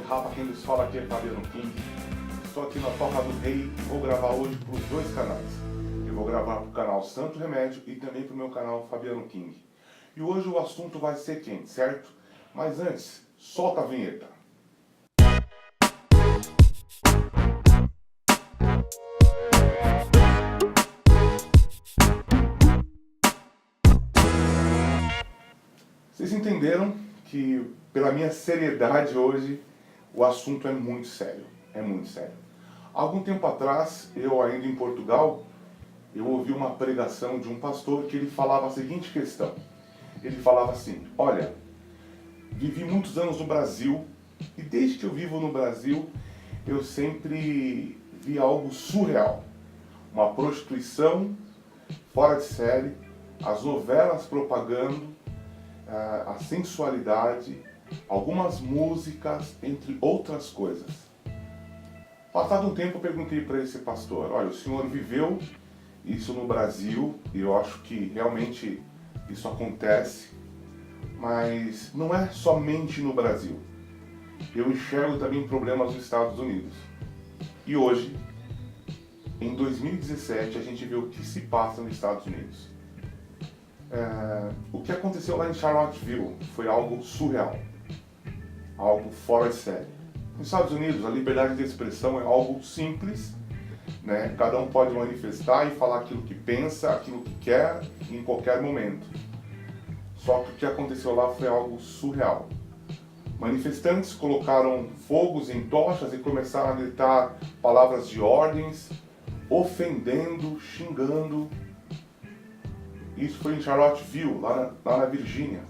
Rafa, quem nos fala aqui é Fabiano King. Estou aqui na Toca do Rei e vou gravar hoje para os dois canais. Eu vou gravar para o canal Santo Remédio e também para o meu canal Fabiano King. E hoje o assunto vai ser quente, certo? Mas antes, solta a vinheta. Vocês entenderam que, pela minha seriedade hoje, o assunto é muito sério. É muito sério. Há algum tempo atrás, eu ainda em Portugal, eu ouvi uma pregação de um pastor que ele falava a seguinte questão. Ele falava assim: olha, vivi muitos anos no Brasil e desde que eu vivo no Brasil, eu sempre vi algo surreal. Uma prostituição fora de série, as novelas propagando, a sensualidade, algumas músicas, entre outras coisas. Passado um tempo eu perguntei para esse pastor: olha, o senhor viveu isso no Brasil e eu acho que realmente isso acontece, mas não é somente no Brasil. Eu enxergo também problemas nos Estados Unidos. E hoje, em 2017, a gente vê o que se passa nos Estados Unidos. O que aconteceu lá em Charlottesville foi algo surreal, algo fora de série. Nos Estados Unidos, a liberdade de expressão é algo simples, né? Cada um pode manifestar e falar aquilo que pensa, aquilo que quer, em qualquer momento. Só que o que aconteceu lá foi algo surreal. Manifestantes colocaram fogos em tochas e começaram a gritar palavras de ordens, ofendendo, xingando. Isso foi em Charlottesville, lá na Virgínia.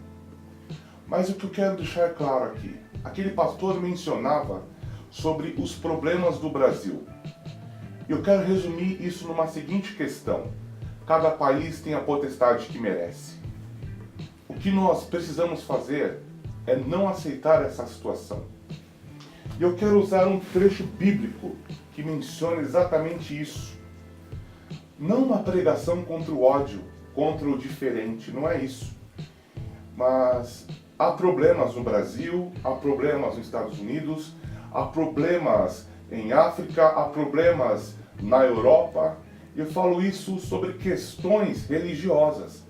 Mas o que eu quero deixar claro aqui, aquele pastor mencionava sobre os problemas do Brasil. Eu quero resumir isso numa seguinte questão: cada país tem a potestade que merece. O que nós precisamos fazer é não aceitar essa situação. E eu quero usar um trecho bíblico que menciona exatamente isso. Não uma pregação contra o ódio, contra o diferente, não é isso. Mas há problemas no Brasil, há problemas nos Estados Unidos, há problemas em África, há problemas na Europa. Eu falo isso sobre questões religiosas,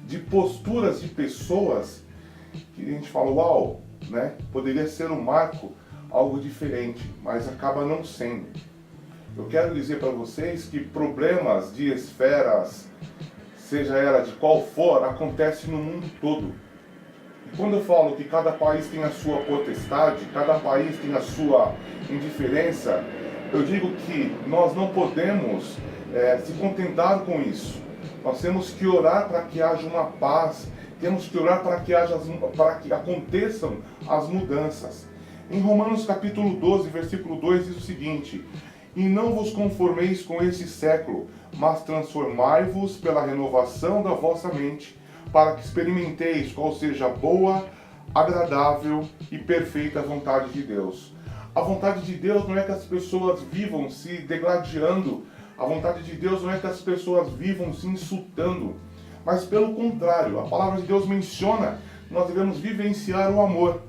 de posturas de pessoas que a gente fala, uau, né? Poderia ser um marco, algo diferente, mas acaba não sendo. Eu quero dizer para vocês que problemas de esferas, seja ela de qual for, acontece no mundo todo. E quando eu falo que cada país tem a sua potestade, cada país tem a sua indiferença, eu digo que nós não podemos se contentar com isso. Nós temos que orar para que haja uma paz, temos que orar para que aconteçam as mudanças. Em Romanos capítulo 12, versículo 2 diz o seguinte: e não vos conformeis com esse século, mas transformai-vos pela renovação da vossa mente, para que experimenteis qual seja a boa, agradável e perfeita vontade de Deus. A vontade de Deus não é que as pessoas vivam se degladiando, a vontade de Deus não é que as pessoas vivam se insultando, mas pelo contrário, a palavra de Deus menciona que nós devemos vivenciar o amor.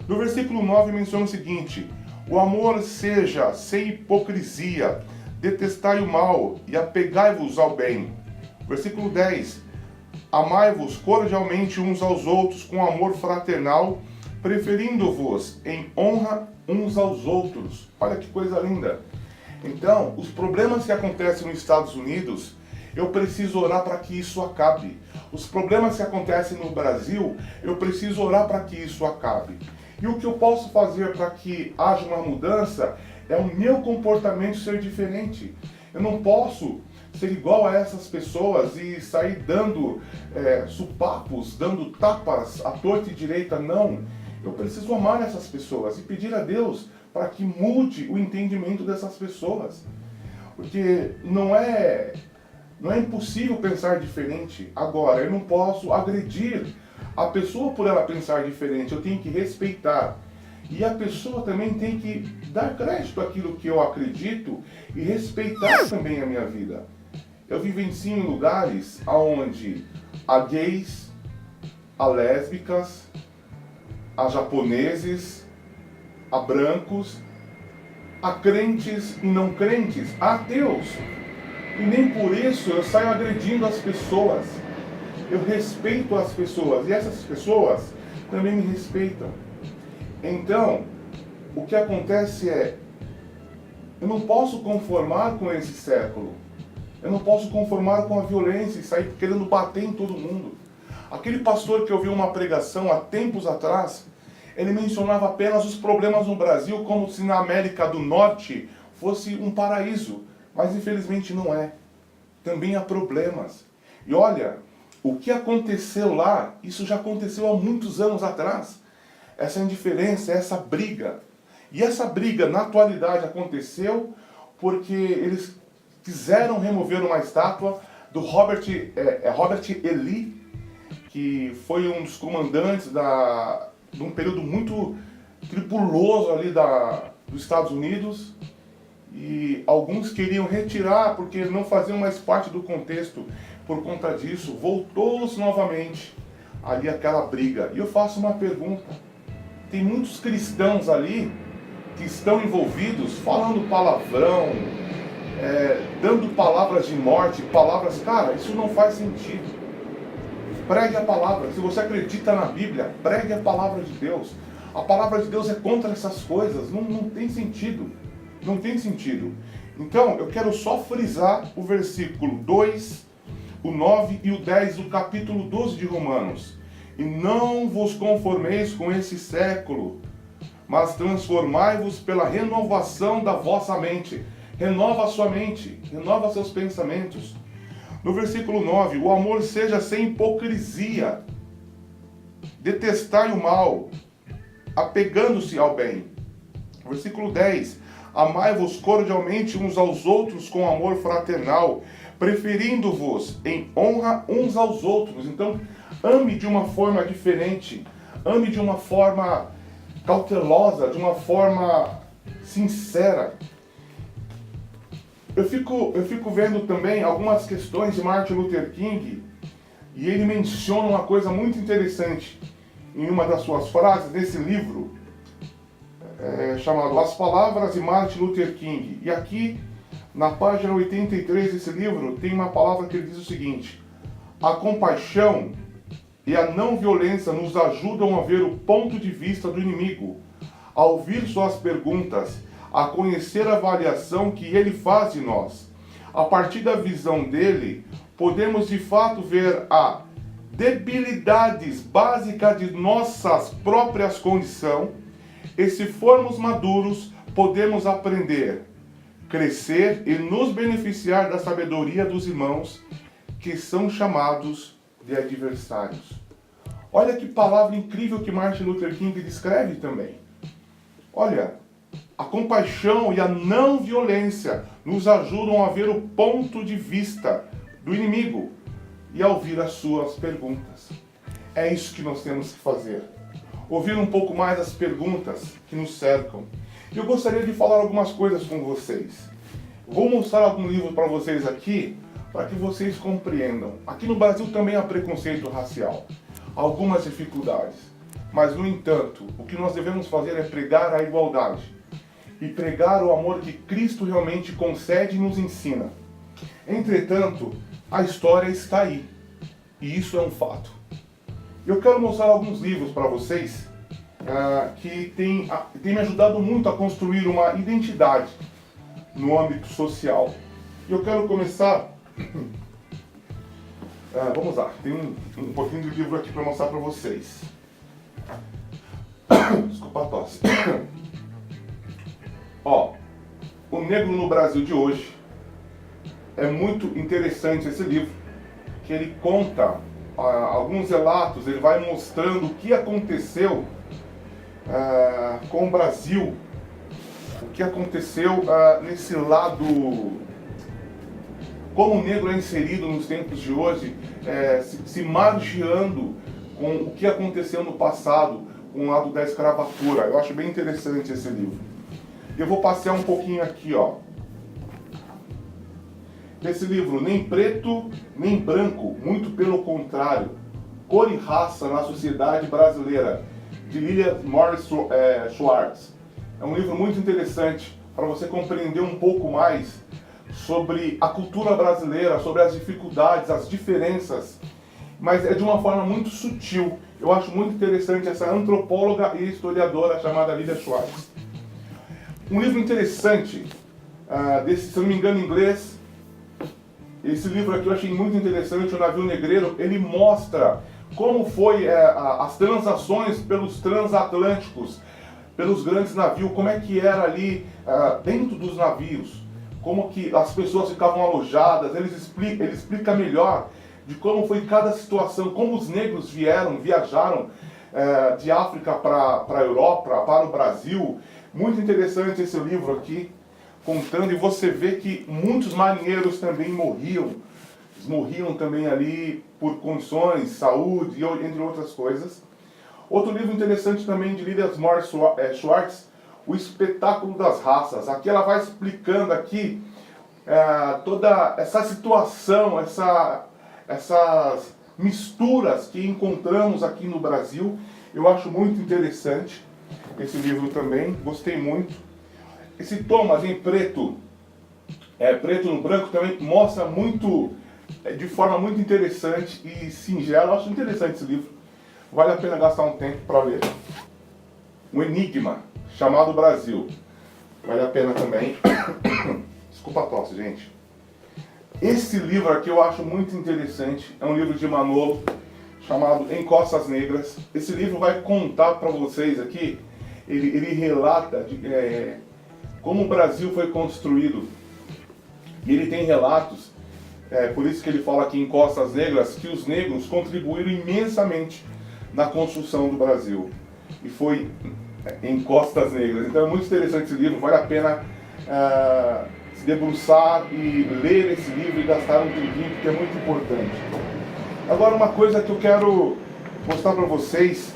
No versículo 9 menciona o seguinte: o amor seja sem hipocrisia, detestai o mal e apegai-vos ao bem. Versículo 10: amai-vos cordialmente uns aos outros com amor fraternal, preferindo-vos em honra uns aos outros. Olha que coisa linda. Então, os problemas que acontecem nos Estados Unidos, eu preciso orar para que isso acabe. Os problemas que acontecem no Brasil, eu preciso orar para que isso acabe. E o que eu posso fazer para que haja uma mudança é o meu comportamento ser diferente. Eu não posso ser igual a essas pessoas e sair dando supapos, dando tapas à torta e direita, não. Eu preciso amar essas pessoas e pedir a Deus para que mude o entendimento dessas pessoas. Porque não é impossível pensar diferente. Agora, eu não posso agredir a pessoa por ela pensar diferente, eu tenho que respeitar. E a pessoa também tem que dar crédito àquilo que eu acredito e respeitar também a minha vida. Eu vivencio em lugares onde há gays, há lésbicas, há japoneses, a brancos, a crentes e não crentes, a ateus. E nem por isso eu saio agredindo as pessoas. Eu respeito as pessoas e essas pessoas também me respeitam. Então, o que acontece é, eu não posso conformar com esse século. Eu não posso conformar com a violência e sair querendo bater em todo mundo. Aquele pastor que ouviu uma pregação há tempos atrás, ele mencionava apenas os problemas no Brasil como se na América do Norte fosse um paraíso. Mas infelizmente não é. Também há problemas. E olha, o que aconteceu lá, isso já aconteceu há muitos anos atrás. Essa indiferença, essa briga. E essa briga na atualidade aconteceu porque eles quiseram remover uma estátua do Robert E. Lee, que foi um dos comandantes de um período muito tribuloso ali dos Estados Unidos. E alguns queriam retirar porque não faziam mais parte do contexto. Por conta disso, voltou-se novamente ali aquela briga. E eu faço uma pergunta. Tem muitos cristãos ali que estão envolvidos falando palavrão, dando palavras de morte, palavras... Cara, isso não faz sentido. Pregue a palavra. Se você acredita na Bíblia, pregue a palavra de Deus. A palavra de Deus é contra essas coisas. Não tem sentido. Não tem sentido. Então, eu quero só frisar o versículo 2, o 9 e o 10 do capítulo 12 de Romanos. E não vos conformeis com esse século, mas transformai-vos pela renovação da vossa mente. Renova a sua mente, renova seus pensamentos. No versículo 9, o amor seja sem hipocrisia. Detestai o mal, apegando-se ao bem. Versículo 10, amai-vos cordialmente uns aos outros com amor fraternal, preferindo-vos em honra uns aos outros. Então, ame de uma forma diferente, ame de uma forma cautelosa, de uma forma sincera. Eu fico vendo também algumas questões de Martin Luther King, e ele menciona uma coisa muito interessante em uma das suas frases nesse livro, chamado As Palavras de Martin Luther King. E aqui, na página 83 desse livro, tem uma palavra que ele diz o seguinte: a compaixão e a não violência nos ajudam a ver o ponto de vista do inimigo, a ouvir suas perguntas, a conhecer a avaliação que ele faz de nós. A partir da visão dele, podemos de fato ver a debilidades básicas de nossas próprias condições, e se formos maduros, podemos aprender, crescer e nos beneficiar da sabedoria dos irmãos que são chamados de adversários. Olha que palavra incrível que Martin Luther King descreve também. Olha, a compaixão e a não violência nos ajudam a ver o ponto de vista do inimigo e a ouvir as suas perguntas. É isso que nós temos que fazer. Ouvir um pouco mais as perguntas que nos cercam. Eu gostaria de falar algumas coisas com vocês. Vou mostrar algum livro para vocês aqui, para que vocês compreendam. Aqui no Brasil também há preconceito racial, algumas dificuldades. Mas, no entanto, o que nós devemos fazer é pregar a igualdade e pregar o amor que Cristo realmente concede e nos ensina. Entretanto, a história está aí, e isso é um fato. Eu quero mostrar alguns livros para vocês que tem me ajudado muito a construir uma identidade no âmbito social. E eu quero começar... vamos lá, tem um pouquinho de livro aqui para mostrar para vocês. Desculpa a tosse. Ó, O Negro no Brasil de Hoje. É muito interessante esse livro, que ele conta alguns relatos, ele vai mostrando o que aconteceu com o Brasil, o que aconteceu nesse lado, como o negro é inserido nos tempos de hoje, se margeando com o que aconteceu no passado, com o lado da escravatura. Eu acho bem interessante esse livro. Eu vou passear um pouquinho aqui, ó. Esse livro, Nem Preto, Nem Branco, muito pelo contrário. Cor e Raça na Sociedade Brasileira, de Lilian Morris Schwartz. É um livro muito interessante para você compreender um pouco mais sobre a cultura brasileira, sobre as dificuldades, as diferenças, mas é de uma forma muito sutil. Eu acho muito interessante essa antropóloga e historiadora chamada Lilia Schwartz. Um livro interessante, se não me engano em inglês, esse livro aqui eu achei muito interessante, O Navio Negreiro. Ele mostra como foi as transações pelos transatlânticos, pelos grandes navios, como é que era ali dentro dos navios, como que as pessoas ficavam alojadas. Ele explica melhor de como foi cada situação, como os negros viajaram de África para a Europa, para o Brasil. Muito interessante esse livro aqui, contando, e você vê que muitos marinheiros também morriam também ali por condições, saúde, entre outras coisas. Outro livro interessante também de Lilia Schwartz, O Espetáculo das Raças. Aqui ela vai explicando aqui toda essa situação, essas misturas que encontramos aqui no Brasil. Eu acho muito interessante esse livro também, gostei muito. Esse Thomas em preto no branco também mostra muito, de forma muito interessante e singela. Eu acho interessante esse livro, vale a pena gastar um tempo para ler. Um enigma chamado Brasil, vale a pena também. Desculpa a tosse, gente. Esse livro aqui eu acho muito interessante, é um livro de Manolo, chamado Em Costas Negras. Esse livro vai contar para vocês aqui, ele relata como o Brasil foi construído. E ele tem relatos, por isso que ele fala aqui em Costas Negras, que os negros contribuíram imensamente na construção do Brasil. E foi em Costas Negras. Então é muito interessante esse livro, vale a pena se debruçar e ler esse livro e gastar um tempinho, porque é muito importante. Agora, uma coisa que eu quero mostrar para vocês: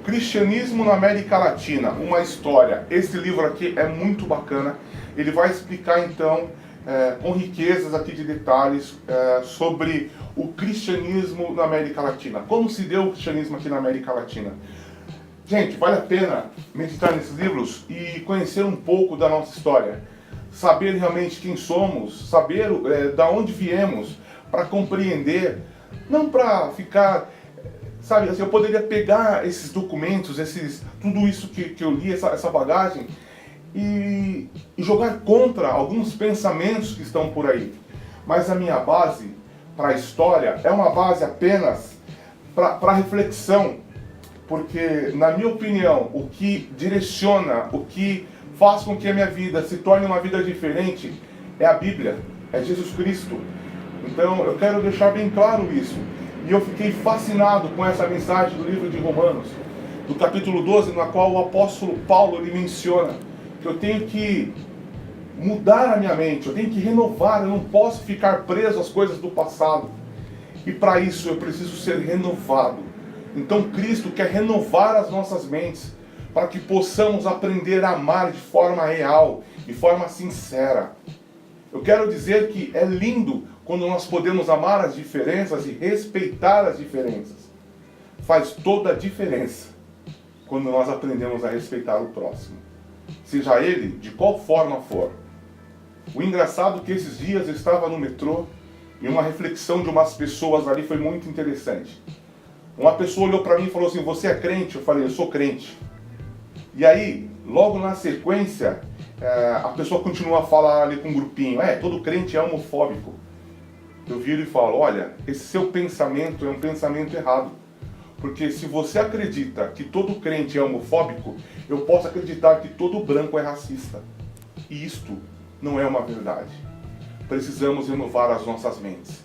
Cristianismo na América Latina, uma história. Esse livro aqui é muito bacana. Ele vai explicar então, com riquezas aqui de detalhes, sobre o cristianismo na América Latina. Como se deu o cristianismo aqui na América Latina. Gente, vale a pena meditar nesses livros e conhecer um pouco da nossa história. Saber realmente quem somos, saber da onde viemos, para compreender, não para ficar... Sabe, assim, eu poderia pegar esses documentos, tudo isso que eu li, essa bagagem, e jogar contra alguns pensamentos que estão por aí. Mas a minha base para a história é uma base apenas para reflexão, porque, na minha opinião, o que direciona, o que faz com que a minha vida se torne uma vida diferente é a Bíblia, é Jesus Cristo. Então eu quero deixar bem claro isso. E eu fiquei fascinado com essa mensagem do livro de Romanos, do capítulo 12, na qual o apóstolo Paulo ele menciona que eu tenho que mudar a minha mente, eu tenho que renovar, eu não posso ficar preso às coisas do passado. E para isso eu preciso ser renovado. Então Cristo quer renovar as nossas mentes, para que possamos aprender a amar de forma real, de forma sincera. Eu quero dizer que é lindo quando nós podemos amar as diferenças e respeitar as diferenças. Faz toda a diferença quando nós aprendemos a respeitar o próximo, seja ele de qual forma for. O engraçado é que esses dias eu estava no metrô e uma reflexão de umas pessoas ali foi muito interessante. Uma pessoa olhou para mim e falou assim: "Você é crente?" Eu falei: "Eu sou crente." E aí, logo na sequência, a pessoa continua a falar ali com um grupinho: "Todo crente é homofóbico." Eu viro e falo: "Olha, esse seu pensamento é um pensamento errado. Porque se você acredita que todo crente é homofóbico, eu posso acreditar que todo branco é racista. E isto não é uma verdade. Precisamos renovar as nossas mentes.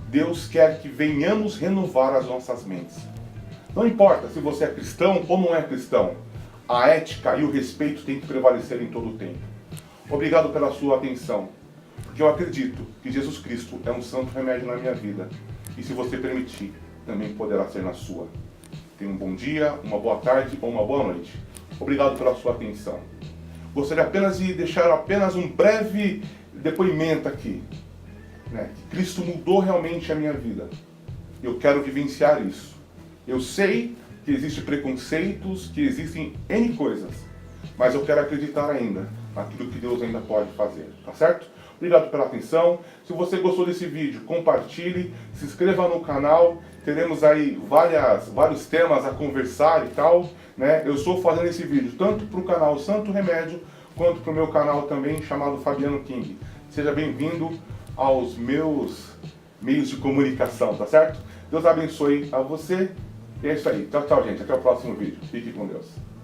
Deus quer que venhamos renovar as nossas mentes. Não importa se você é cristão ou não é cristão, a ética e o respeito têm que prevalecer em todo o tempo." Obrigado pela sua atenção, porque eu acredito que Jesus Cristo é um santo remédio na minha vida. E se você permitir, também poderá ser na sua. Tenha um bom dia, uma boa tarde ou uma boa noite. Obrigado pela sua atenção. Gostaria apenas de deixar um breve depoimento aqui. Que Cristo mudou realmente a minha vida. Eu quero vivenciar isso. Eu sei que existem preconceitos, que existem N coisas. mas eu quero acreditar ainda naquilo que Deus ainda pode fazer, tá certo? Obrigado pela atenção. Se você gostou desse vídeo, compartilhe, se inscreva no canal. Teremos aí vários temas a conversar e tal, né? Eu estou fazendo esse vídeo tanto para o canal Santo Remédio, quanto para o meu canal também chamado Fabiano King. Seja bem-vindo aos meus meios de comunicação, tá certo? Deus abençoe a você. E é isso aí. Tchau, tchau, gente. Até o próximo vídeo. Fique com Deus.